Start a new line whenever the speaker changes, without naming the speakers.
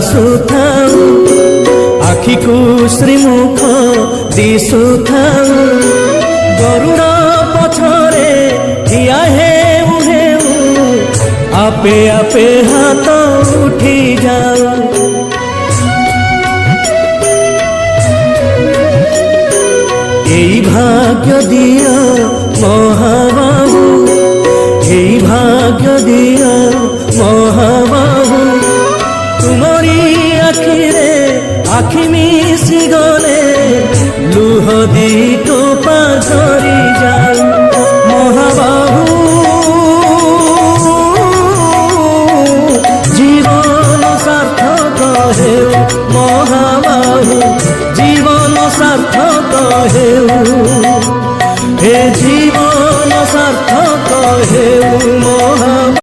ଆସୁଥାଉ ଆଖିକୁ ଶ୍ରୀମୁଖ ଦିଶୁଥାଉ ଗରୁଡ଼ ପଛରେ ଠିଆ ହେଉ ହେଉ ଆପେ ଆପେ ହାତ ଉଠି ଯାଉ। এই ভাগ্য দিও মহাবাহু এই ভাগ্য দিও মহাবাহু তুমরি আখিরে আখি